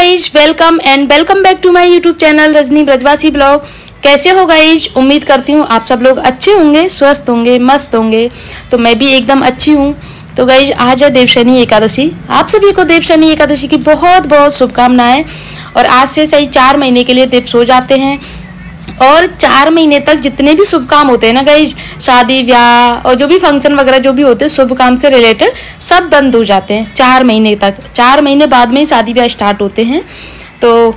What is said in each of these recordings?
Guys, welcome back to my YouTube channel Rajni Brajwasi blog. कैसे हो guys? उम्मीद करती हूँ आप सब लोग अच्छे होंगे, स्वस्थ होंगे, मस्त होंगे। तो मैं भी एकदम अच्छी हूँ। तो गाइज आज है देवशनी एकादशी। आप सभी को देवशनी एकादशी की बहुत बहुत शुभकामनाएं। और आज से सही 4 महीने के लिए देव सो जाते हैं और 4 महीने तक जितने भी शुभ काम होते हैं ना गाइज, शादी ब्याह और जो भी फंक्शन वगैरह जो भी होते हैं शुभ काम से रिलेटेड, सब बंद हो जाते हैं 4 महीने तक। 4 महीने बाद में ही शादी ब्याह स्टार्ट होते हैं। तो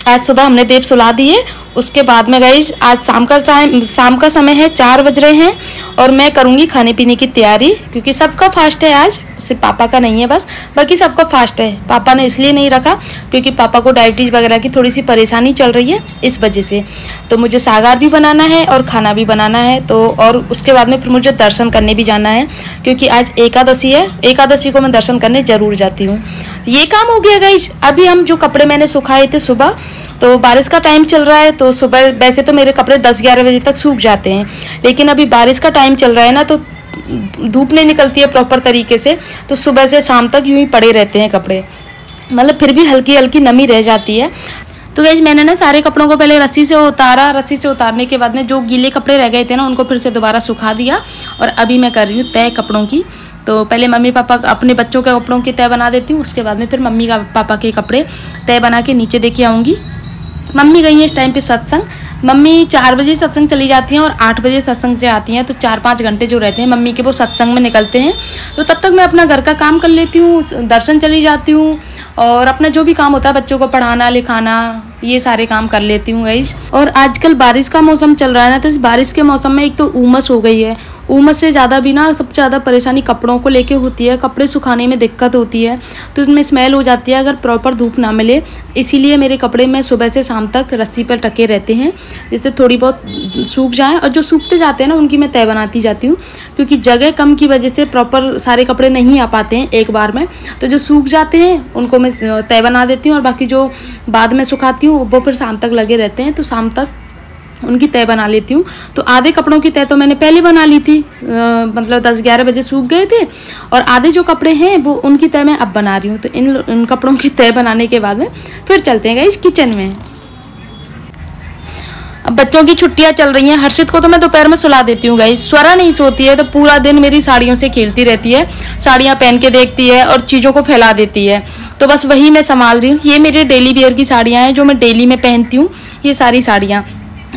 आज सुबह हमने देव सुला दिए। उसके बाद में गाइज आज शाम का समय है, 4 बज रहे हैं और मैं करूँगी खाने पीने की तैयारी, क्योंकि सबका फास्ट है आज, सिर्फ पापा का नहीं है बस, बाकी सबका फास्ट है। पापा ने इसलिए नहीं रखा क्योंकि पापा को डायबिटीज़ वगैरह की थोड़ी सी परेशानी चल रही है, इस वजह से। तो मुझे सागार भी बनाना है और खाना भी बनाना है। तो और उसके बाद में फिर मुझे दर्शन करने भी जाना है, क्योंकि आज एकादशी है। एकादशी को मैं दर्शन करने ज़रूर जाती हूँ। ये काम हो गया गाइज। अभी हम जो कपड़े मैंने सुखाए थे सुबह, तो बारिश का टाइम चल रहा है, तो सुबह वैसे तो मेरे कपड़े 10-11 बजे तक सूख जाते हैं, लेकिन अभी बारिश का टाइम चल रहा है ना, तो धूप नहीं निकलती है प्रॉपर तरीके से, तो सुबह से शाम तक यूं ही पड़े रहते हैं कपड़े, मतलब फिर भी हल्की हल्की नमी रह जाती है। तो गाइस मैंने ना सारे कपड़ों को पहले रस्सी से उतारा। रस्सी से उतारने के बाद में जो गीले कपड़े रह गए थे ना, उनको फिर से दोबारा सुखा दिया। और अभी मैं कर रही हूँ तय कपड़ों की। तो पहले मम्मी पापा अपने बच्चों के कपड़ों की तय बना देती हूँ, उसके बाद में फिर मम्मी पापा के कपड़े तय बना के नीचे दे के आऊँगी। मम्मी गई हैं इस टाइम पे सत्संग। मम्मी 4 बजे सत्संग चली जाती हैं और 8 बजे सत्संग से आती हैं, तो 4-5 घंटे जो रहते हैं मम्मी के वो सत्संग में निकलते हैं। तो तब तक मैं अपना घर का काम कर लेती हूँ, दर्शन चली जाती हूँ और अपना जो भी काम होता है बच्चों को पढ़ाना लिखाना, ये सारे काम कर लेती हूँ गाइज। और आजकल बारिश का मौसम चल रहा है ना, तो इस बारिश के मौसम में एक तो उमस हो गई है। उमस से ज़्यादा भी ना सबसे ज़्यादा परेशानी कपड़ों को लेके होती है। कपड़े सुखाने में दिक्कत होती है, तो इसमें स्मेल हो जाती है अगर प्रॉपर धूप ना मिले। इसीलिए मेरे कपड़े में सुबह से शाम तक रस्सी पर टके रहते हैं, जिससे थोड़ी बहुत सूख जाएं। और जो सूखते जाते हैं ना, उनकी मैं तय बनाती जाती हूँ, क्योंकि जगह कम की वजह से प्रॉपर सारे कपड़े नहीं आ पाते हैं एक बार में। तो जो सूख जाते हैं उनको मैं तय बना देती हूँ, और बाकी जो बाद में सुखाती हूँ वो फिर शाम तक लगे रहते हैं, तो शाम तक उनकी तय बना लेती हूँ। तो आधे कपड़ों की तय तो मैंने पहले बना ली थी, मतलब 10-11 बजे सूख गए थे। और आधे जो कपड़े हैं वो उनकी तय मैं अब बना रही हूँ। तो इन कपड़ों की तय बनाने के बाद में फिर चलते हैं गाइस किचन में। अब बच्चों की छुट्टियां चल रही हैं। हर्षित को तो मैं दोपहर में सुला देती हूँ गाइस। स्वरा नहीं सोती है, तो पूरा दिन मेरी साड़ियों से खेलती रहती है, साड़ियाँ पहन के देखती है और चीज़ों को फैला देती है। तो बस वही मैं संभाल रही हूँ। ये मेरे डेली वेयर की साड़ियाँ हैं जो मैं डेली में पहनती हूँ। ये सारी साड़ियाँ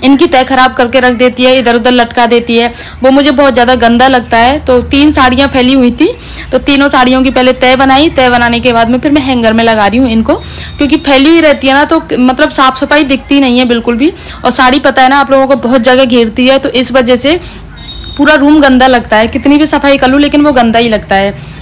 इनकी तय खराब करके रख देती है, इधर उधर लटका देती है, वो मुझे बहुत ज़्यादा गंदा लगता है। तो 3 साड़ियाँ फैली हुई थी, तो तीनों साड़ियों की पहले तय बनाई। तय बनाने के बाद में फिर मैं हैंगर में लगा रही हूँ इनको, क्योंकि फैली हुई रहती है ना, तो मतलब साफ़ सफाई दिखती नहीं है बिल्कुल भी। और साड़ी पता है ना आप लोगों को बहुत जगह घेरती है, तो इस वजह से पूरा रूम गंदा लगता है। कितनी भी सफाई कर लूँ लेकिन वो गंदा ही लगता है।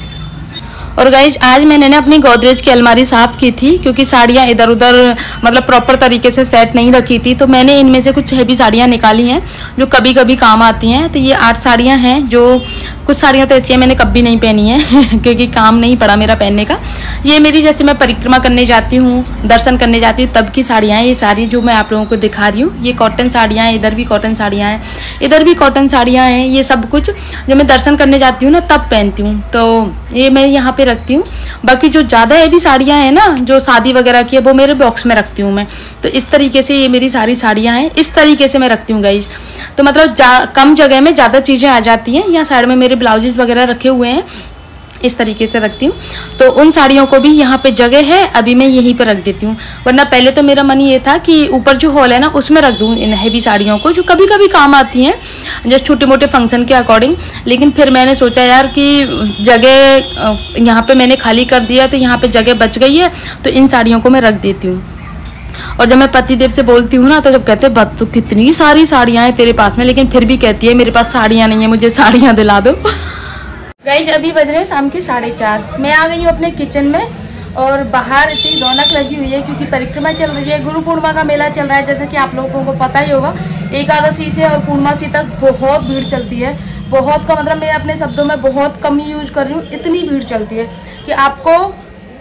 और गाइज आज मैंने ना अपनी गोदरेज की अलमारी साफ़ की थी, क्योंकि साड़ियाँ इधर उधर मतलब प्रॉपर तरीके से सेट नहीं रखी थी। तो मैंने इनमें से कुछ हैवी साड़ियाँ निकाली हैं जो कभी कभी काम आती हैं। तो ये 8 साड़ियाँ हैं, जो कुछ साड़ियाँ तो ऐसी हैं मैंने कभी नहीं पहनी है क्योंकि काम नहीं पड़ा मेरा पहनने का। ये मेरी जैसे मैं परिक्रमा करने जाती हूँ, दर्शन करने जाती हूँ, तब की साड़ियाँ हैं ये सारी जो मैं आप लोगों को दिखा रही हूँ। ये कॉटन साड़ियाँ हैं, इधर भी कॉटन साड़ियाँ हैं, इधर भी कॉटन साड़ियाँ हैं। ये सब कुछ जब मैं दर्शन करने जाती हूँ ना तब पहनती हूँ, तो ये मैं यहाँ पे रखती हूँ। बाकी जो ज़्यादा हैवी साड़ियाँ हैं ना, जो शादी वगैरह की है, वो मेरे बॉक्स में रखती हूँ मैं। तो इस तरीके से ये मेरी सारी साड़ियाँ हैं, इस तरीके से मैं रखती हूँ गाइज। तो मतलब कम जगह में ज़्यादा चीज़ें आ जाती हैं। यहाँ साइड में मेरे ब्लाउजेस वगैरह रखे हुए हैं, इस तरीके से रखती हूँ। तो उन साड़ियों को भी यहाँ पे जगह है, अभी मैं यहीं पे रख देती हूँ। वरना पहले तो मेरा मन ये था कि ऊपर जो हॉल है ना उसमें रख दूँ इन हैवी साड़ियों को, जो कभी कभी काम आती हैं जस्ट छोटे मोटे फंक्शन के अकॉर्डिंग। लेकिन फिर मैंने सोचा यार कि जगह यहाँ पे मैंने खाली कर दिया, तो यहाँ पे जगह बच गई है, तो इन साड़ियों को मैं रख देती हूँ। और जब मैं पतिदेव से बोलती हूँ ना, तो जब कहते हैं बत तो कितनी सारी साड़ियाँ हैं तेरे पास में, लेकिन फिर भी कहती है मेरे पास साड़ियाँ नहीं है, मुझे साड़ियाँ दिला दो। गाइज अभी बज रहे शाम के 4:30। मैं आ गई हूँ अपने किचन में, और बाहर इतनी रौनक लगी हुई है क्योंकि परिक्रमा चल रही है, गुरु पूर्णिमा का मेला चल रहा है। जैसे कि आप लोगों को पता ही होगा, एकादशी से और पूर्णमासी तक बहुत भीड़ चलती है। बहुत का मतलब मैं अपने शब्दों में बहुत कम ही यूज कर रही हूँ। इतनी भीड़ चलती है कि आपको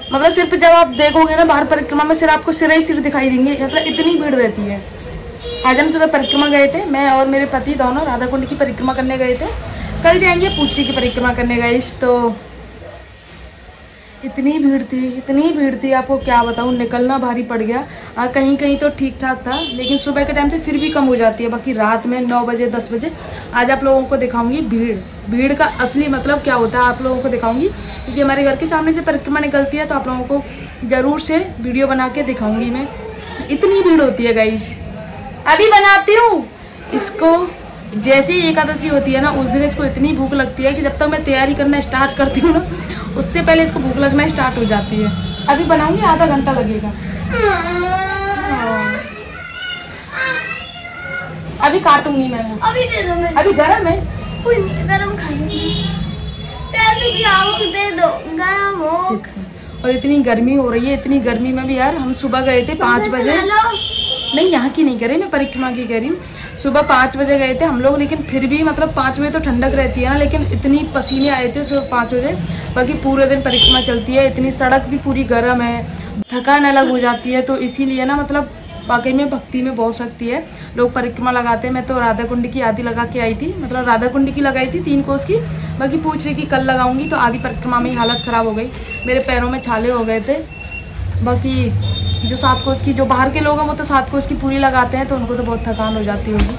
मतलब सिर्फ जब आप देखोगे ना बाहर परिक्रमा में, सिर्फ आपको सिर ही सिर दिखाई देंगे, मतलब इतनी भीड़ रहती है। आज हम सुबह परिक्रमा गए थे, मैं और मेरे पति दोनों राधा कुंड की परिक्रमा करने गए थे। कल जाएंगे पूछरी की परिक्रमा करने गाइस। तो इतनी भीड़ थी आपको क्या बताऊँ, निकलना भारी पड़ गया। कहीं कहीं तो ठीक ठाक था, लेकिन सुबह के टाइम से फिर भी कम हो जाती है। बाकी रात में 9 बजे 10 बजे आज आप लोगों को दिखाऊंगी भीड़ का असली मतलब क्या होता है आप लोगों को दिखाऊंगी, क्योंकि हमारे घर के सामने से परिक्रमा निकलती है, तो आप लोगों को ज़रूर से वीडियो बना के दिखाऊंगी मैं। इतनी भीड़ होती है गाइस। अभी बनाती हूँ इसको। जैसे ही एकादशी होती है ना, उस दिन इसको इतनी भूख लगती है कि जब तक मैं तैयारी करना स्टार्ट करती हूँ ना, उससे पहले इसको भूख लगना स्टार्ट हो जाती है। अभी बनाऊंगी, आधा घंटा लगेगा। अभी काटूंगी मैं। अभी दे दो। मैं अभी गरम है, कोई गरम खाएंगे, पैसे की आवक दे दो गरम हो। और इतनी गर्मी हो रही है, इतनी गर्मी में भी यार हम सुबह गए थे 5 बजे। नहीं, यहाँ की नहीं कह रही मैं, परिक्रमा की कह रही हूँ। सुबह 5 बजे गए थे हम लोग, लेकिन फिर भी मतलब 5 बजे तो ठंडक रहती है ना, लेकिन इतनी पसीने आए थे सुबह 5 बजे। बाकी पूरे दिन परिक्रमा चलती है, इतनी सड़क भी पूरी गर्म है, थकान अलग हो जाती है। तो इसीलिए ना मतलब वाकई में भक्ति में बहुत शक्ति है। लोग परिक्रमा लगाते हैं। मैं तो राधा कुंड की आधी लगा के आई थी, मतलब राधा कुंड की लगाई थी 3 कोस की। बाकी पूछ रही कि कल लगाऊंगी, तो आधी परिक्रमा में ही हालत ख़राब हो गई, मेरे पैरों में छाले हो गए थे। बाकी जो 7 कोस की, जो बाहर के लोग हैं वो तो 7 कोस की पूरी लगाते हैं, तो उनको तो बहुत थकान हो जाती होगी।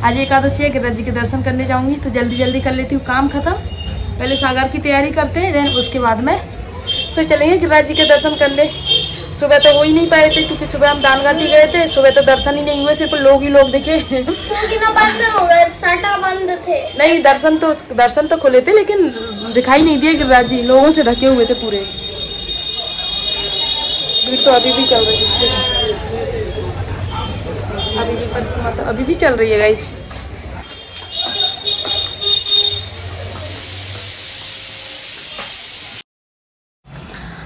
आज एकादशी है, गिरिराज जी के दर्शन करने जाऊंगी, तो जल्दी जल्दी कर लेती हूँ काम खत्म। पहले सागर की तैयारी करते हैं, देन उसके बाद में फिर चलेंगे गिरिराज जी के दर्शन करने। सुबह तो हो ही नहीं पाए थे, क्योंकि सुबह हम दानघाटी गए थे, सुबह तो दर्शन ही नहीं हुए, सिर्फ लोग ही लोग दिखे। बंद हो गए, सटा बंद थे। नहीं, दर्शन तो खुले थे, लेकिन दिखाई नहीं दिए गिरिराज जी, लोगों से ढके हुए थे पूरे। भीड़ तो अभी भी चल रही है, अभी भी परिक्रमा तो अभी भी चल रही है गाइस।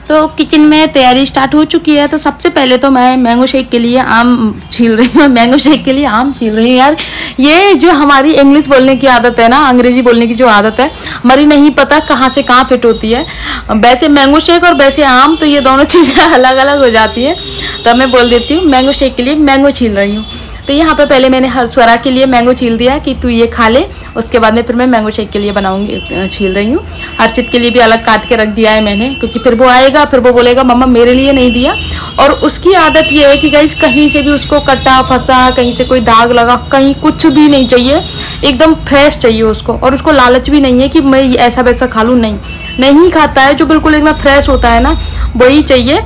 तो किचन में तैयारी स्टार्ट हो चुकी है। तो सबसे पहले तो मैं मैंगो शेक के लिए आम छील रही हूँ। मैंगो शेक के लिए आम छील रही हूँ। यार ये जो हमारी इंग्लिश बोलने की आदत है ना, अंग्रेजी बोलने की जो आदत है हमारी, नहीं पता कहाँ से कहाँ फिट होती है। वैसे मैंगो शेक और वैसे आम, तो ये दोनों चीज़ें अलग अलग हो जाती है। तो मैं बोल देती हूँ मैंगो शेक के लिए मैंगो छील रही हूँ। तो यहाँ पे पहले मैंने हर्षवरा के लिए मैंगो छील दिया कि तू ये खा ले, उसके बाद में फिर मैं मैंगो शेक के लिए बनाऊंगी, छील रही हूँ। हर्षित के लिए भी अलग काट के रख दिया है मैंने, क्योंकि फिर वो आएगा, फिर वो बोलेगा मम्मा मेरे लिए नहीं दिया। और उसकी आदत ये है कि गाइस कहीं से भी उसको कटा फंसा, कहीं से कोई दाग लगा, कहीं कुछ भी नहीं चाहिए, एकदम फ्रेश चाहिए उसको। और उसको लालच भी नहीं है कि मैं ऐसा वैसा खा लूँ, नहीं खाता है। जो बिल्कुल एकदम फ्रेश होता है ना, वही चाहिए,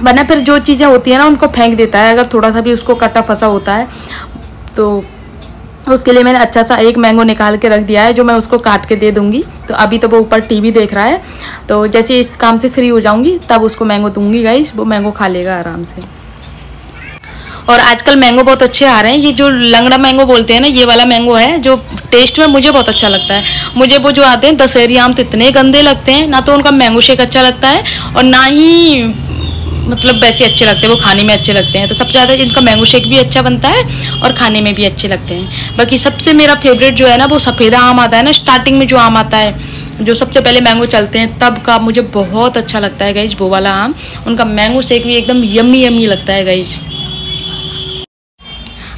वरना फिर जो चीज़ें होती है ना उनको फेंक देता है, अगर थोड़ा सा भी उसको कटा फंसा होता है। तो उसके लिए मैंने अच्छा सा एक मैंगो निकाल के रख दिया है, जो मैं उसको काट के दे दूंगी। तो अभी तो वो ऊपर टीवी देख रहा है, तो जैसे इस काम से फ्री हो जाऊंगी तब उसको मैंगो दूंगी गाइस, वो मैंगो खा लेगा आराम से। और आजकल मैंगो बहुत अच्छे आ रहे हैं, ये जो लंगड़ा मैंगो बोलते हैं ना, ये वाला मैंगो है जो टेस्ट में मुझे बहुत अच्छा लगता है। मुझे वो जो आते हैं दशहरी आम तो इतने गंदे लगते हैं, ना तो उनका मैंगो शेक अच्छा लगता है और ना ही मतलब वैसे अच्छे लगते हैं, वो खाने में अच्छे लगते हैं। तो सबसे ज़्यादा इनका मैंगो शेक भी अच्छा बनता है और खाने में भी अच्छे लगते हैं। बाकी सबसे मेरा फेवरेट जो है ना, वो सफ़ेदा आम आता है ना, स्टार्टिंग में जो आम आता है, जो सबसे पहले मैंगो चलते हैं तब का, मुझे बहुत अच्छा लगता है गाइस वो वाला आम। उनका मैंगो शेक भी एकदम यम्मी यम्मी लगता है गाइस।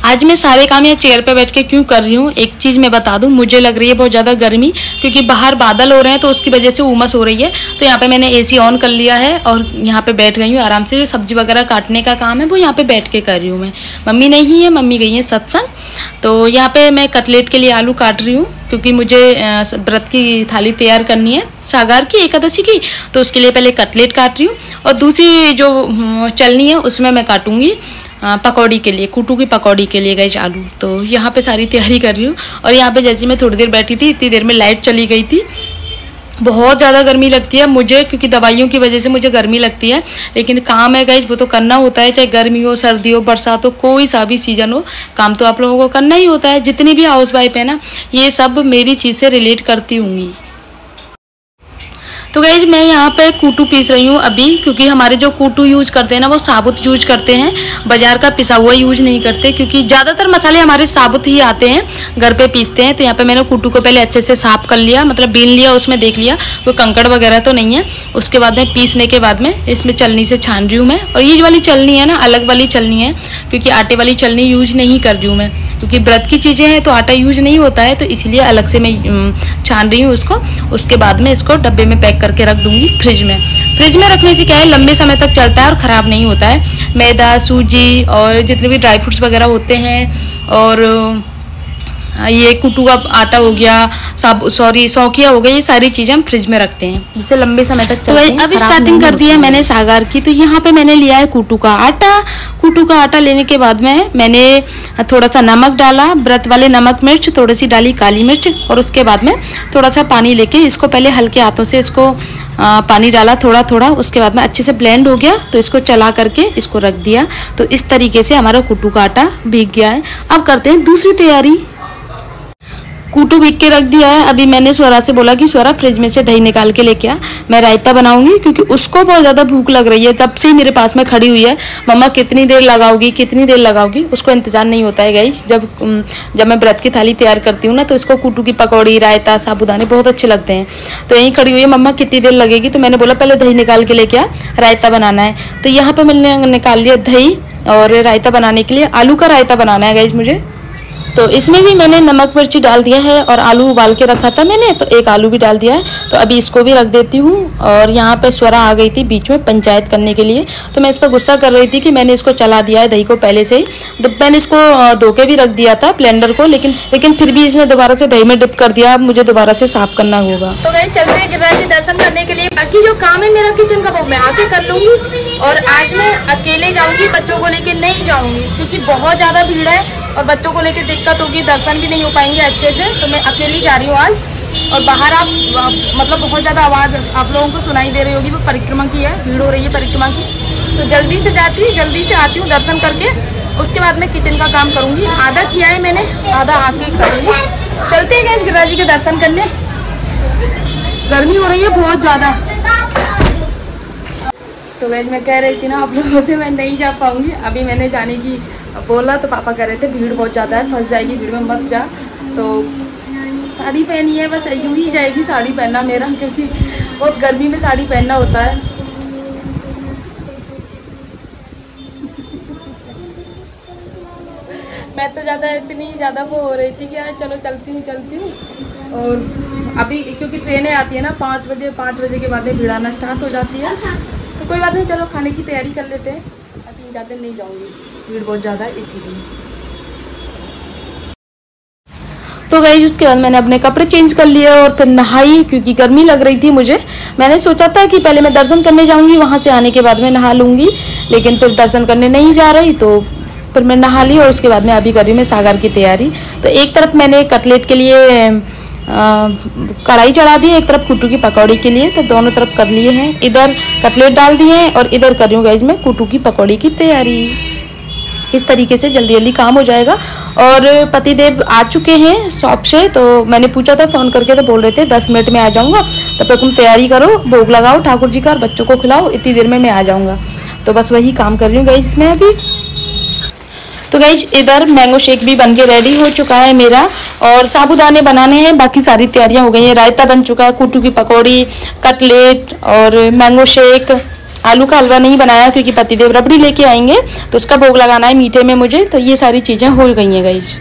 आज मैं सारे काम यहाँ चेयर पे बैठ के क्यों कर रही हूँ, एक चीज़ मैं बता दूँ, मुझे लग रही है बहुत ज़्यादा गर्मी, क्योंकि बाहर बादल हो रहे हैं तो उसकी वजह से उमस हो रही है। तो यहाँ पे मैंने एसी ऑन कर लिया है और यहाँ पे बैठ गई हूँ आराम से। जो सब्जी वगैरह काटने का काम है वो यहाँ पे बैठ के कर रही हूँ मैं। मम्मी नहीं है, मम्मी गई है सत्संग। तो यहाँ पे मैं कटलेट के लिए आलू काट रही हूँ, क्योंकि मुझे व्रत की थाली तैयार करनी है सागर की, एकादशी की। तो उसके लिए पहले कटलेट काट रही हूँ और दूसरी जो चलनी है उसमें मैं काटूँगी पकौड़ी के लिए, कुटू की पकौड़ी के लिए गाइस आलू। तो यहाँ पे सारी तैयारी कर रही हूँ। और यहाँ पे जैसे मैं थोड़ी देर बैठी थी, इतनी देर में लाइट चली गई थी। बहुत ज़्यादा गर्मी लगती है मुझे, क्योंकि दवाइयों की वजह से मुझे गर्मी लगती है, लेकिन काम है गाइस वो तो करना होता है, चाहे गर्मी हो, सर्दी हो, बरसात हो, कोई सा भी सीजन हो, काम तो आप लोगों को करना ही होता है। जितनी भी हाउस वाइफ है ना, ये सब मेरी चीज़ से रिलेट करती होंगी। तो गाइज मैं यहाँ पे कूटू पीस रही हूँ अभी, क्योंकि हमारे जो कूटू यूज करते हैं ना वो साबुत यूज करते हैं, बाजार का पिसा हुआ यूज नहीं करते, क्योंकि ज़्यादातर मसाले हमारे साबुत ही आते हैं, घर पे पीसते हैं। तो यहाँ पे मैंने कूटू को पहले अच्छे से साफ कर लिया, मतलब बीन लिया, उसमें देख लिया कोई कंकड़ वगैरह तो नहीं है। उसके बाद में पीसने के बाद में इसमें चलनी से छान रही हूँ मैं। और ये वाली चलनी है ना, अलग वाली चलनी है, क्योंकि आटे वाली चलनी यूज नहीं कर रही हूँ मैं, क्योंकि व्रत की चीज़ें हैं तो आटा यूज नहीं होता है, तो इसलिए अलग से मैं छान रही हूँ उसको। उसके बाद में इसको डब्बे में पैक करके रख दूँगी फ्रिज में। फ्रिज में रखने से क्या है, लंबे समय तक चलता है और ख़राब नहीं होता है। मैदा, सूजी और जितने भी ड्राई फ्रूट्स वगैरह होते हैं, और ये कुटू का आटा हो गया, सौखिया हो गया, ये सारी चीज़ें हम फ्रिज में रखते हैं जिससे लंबे समय तक चलते हैं। अभी स्टार्टिंग कर दी है मैंने सागर की। तो यहाँ पे मैंने लिया है कुटू का आटा। कुटू का आटा लेने के बाद में मैंने थोड़ा सा नमक डाला, व्रत वाले नमक मिर्च, थोड़ी सी डाली काली मिर्च, और उसके बाद में थोड़ा सा पानी लेके इसको पहले हल्के हाथों से इसको पानी डाला थोड़ा थोड़ा। उसके बाद में अच्छे से ब्लेंड हो गया तो इसको चला करके इसको रख दिया। तो इस तरीके से हमारा कुटू का आटा भीग गया है। अब करते हैं दूसरी तैयारी। कूटू भीग के रख दिया है। अभी मैंने स्वरा से बोला कि स्वरा फ्रिज में से दही निकाल के लेके आ, मैं रायता बनाऊंगी, क्योंकि उसको बहुत ज़्यादा भूख लग रही है। तब से ही मेरे पास में खड़ी हुई है, मम्मा कितनी देर लगाओगी, कितनी देर लगाओगी। उसको इंतजार नहीं होता है गाइस। जब मैं व्रत की थाली तैयार करती हूँ ना, तो इसको कूटू की पकौड़ी, रायता, साबूदाने बहुत अच्छे लगते हैं। तो यहीं खड़ी हुई है, मम्मा कितनी देर लगेगी। तो मैंने बोला पहले दही निकाल के लेके आ, रायता बनाना है। तो यहाँ पर मैंने निकाल लिया दही, और रायता बनाने के लिए आलू का रायता बनाना है गाइस मुझे। तो इसमें भी मैंने नमक मिर्ची डाल दिया है, और आलू उबाल के रखा था मैंने, तो एक आलू भी डाल दिया है। तो अभी इसको भी रख देती हूँ। और यहाँ पे स्वरा आ गई थी बीच में पंचायत करने के लिए, तो मैं इस पर गुस्सा कर रही थी कि मैंने इसको चला दिया है दही को पहले से ही। तो मैंने इसको धो के भी रख दिया था ब्लेंडर को, लेकिन फिर भी इसने दोबारा से दही में डिप कर दिया। अब मुझे दोबारा से साफ करना होगा। तो गई चलते हैं गिरिराज जी दर्शन करने के लिए। बाकी जो काम है मेरा किचन का वो मैं आके कर लूँगी। और आज मैं अकेले जाऊँगी, बच्चों को लेके नहीं जाऊँगी, क्योंकि बहुत ज़्यादा भीड़ है और बच्चों को लेके दिक्कत होगी, दर्शन भी नहीं हो पाएंगे अच्छे से। तो मैं अकेली जा रही हूँ आज। और बाहर आप मतलब बहुत ज़्यादा आवाज़ आप लोगों को सुनाई दे रही होगी, वो परिक्रमा की है, भीड़ हो रही है परिक्रमा की। तो जल्दी से जाती हूँ, जल्दी से आती हूँ दर्शन करके। उसके बाद मैं किचन का काम करूँगी। आधा किया है मैंने, आधा आके करूँगी। चलते हैं गैस गिरिराज जी के दर्शन करने। गर्मी हो रही है बहुत ज़्यादा। तो गैस मैं कह रही थी ना आप लोगों से, मैं नहीं जा पाऊँगी। अभी मैंने जाने की बोला तो पापा कह रहे थे भीड़ बहुत ज़्यादा है, फंस जाएगी भीड़ में, मत जा। तो साड़ी पहनी है, बस यूँ ही जाएगी साड़ी पहनना मेरा, क्योंकि बहुत गर्मी में साड़ी पहनना होता है। मैं तो इतनी ज़्यादा वो हो रही थी कि यार चलो चलती हूँ। और अभी क्योंकि ट्रेनें आती है ना 5 बजे के बाद में भीड़ आना स्टार्ट हो जाती है। तो कोई बात नहीं, चलो खाने की तैयारी कर लेते हैं। अभी ज़्यादा नहीं जाऊँगी, भीड़ बहुत ज़्यादा है इसीलिए। तो गाइस उसके बाद मैंने अपने कपड़े चेंज कर लिए और फिर नहाई, क्योंकि गर्मी लग रही थी मुझे। मैंने सोचा था कि पहले मैं दर्शन करने जाऊंगी, वहां से आने के बाद मैं नहा लूंगी, लेकिन फिर दर्शन करने नहीं जा रही, तो फिर मैं नहा ली। और उसके बाद में अभी कर रही हूँ मैं सागर की तैयारी। तो एक तरफ मैंने कटलेट के लिए कढ़ाई चढ़ा दी है, एक तरफ कुटू की पकौड़ी के लिए। तो दोनों तरफ कर लिए हैं, इधर कटलेट डाल दिए हैं और इधर कर रही हूँ गाइस मैं कुटू की पकौड़ी की तैयारी। इस तरीके से जल्दी जल्दी काम हो जाएगा। और पतिदेव आ चुके हैं शॉप से, तो मैंने पूछा था फ़ोन करके, तो बोल रहे थे 10 मिनट में आ जाऊँगा, तब तक तुम तैयारी करो, भोग लगाओ ठाकुर जी का और बच्चों को खिलाओ, इतनी देर में मैं आ जाऊँगा। तो बस वही काम कर रही हूँ गाइस मैं अभी। तो गाइस इधर मैंगो शेक भी बन के रेडी हो चुका है मेरा, और साबूदाने बनाने हैं, बाकी सारी तैयारियां हो गई हैं। रायता बन चुका है, कुटू की पकौड़ी, कटलेट और मैंगो शेक। आलू का हलवा नहीं बनाया क्योंकि पतिदेव रबड़ी लेके आएंगे, तो उसका भोग लगाना है मीठे में मुझे। तो ये सारी चीज़ें हो गई हैं गाइस।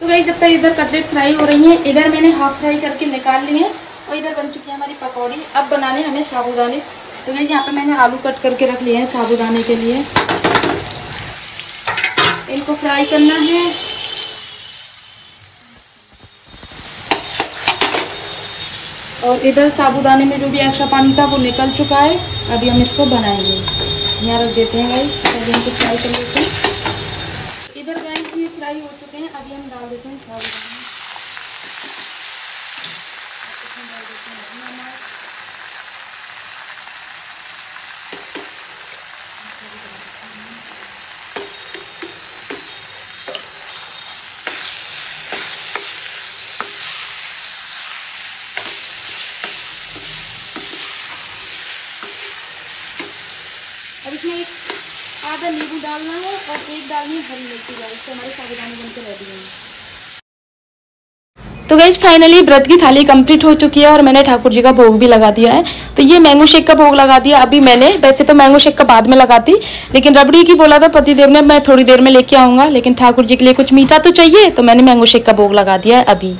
तो गाइस जब तक इधर कटलेट फ्राई हो रही हैं, इधर मैंने हाफ फ्राई करके निकाल लिए हैं, और इधर बन चुकी है हमारी पकौड़ी। अब बनाने हमें साबूदाने। तो गाइस यहाँ पे मैंने आलू कट करके रख लिए हैं साबूदाने के लिए, इनको फ्राई करना है। और इधर साबूदाने में जो भी एक्स्ट्रा पानी था वो निकल चुका है। अभी हम इसको बनाएंगे, यहाँ रख देते हैं गाइस, अभी इनको फ्राई कर लेते हैं। इधर गाइस ये फ्राई हो चुके हैं, अभी हम डाल देते हैं साबूदाने। अब इसमें एक आधा नींबू डालना है और एक डालनी है हरी मिर्ची गाइस। तो हमारे साबूदाने बनके रेडी हैं। तो गाइज फाइनली व्रत की थाली कंप्लीट हो चुकी है और मैंने ठाकुर जी का भोग भी लगा दिया है। तो ये मैंगो शेक का भोग लगा दिया अभी मैंने। वैसे तो मैंगो शेक का बाद में लगाती, लेकिन रबड़ी की बोला था पतिदेव ने मैं थोड़ी देर में लेके आऊँगा, लेकिन ठाकुर जी के लिए कुछ मीठा तो चाहिए, तो मैंने मैंगो शेक का भोग लगा दिया है अभी।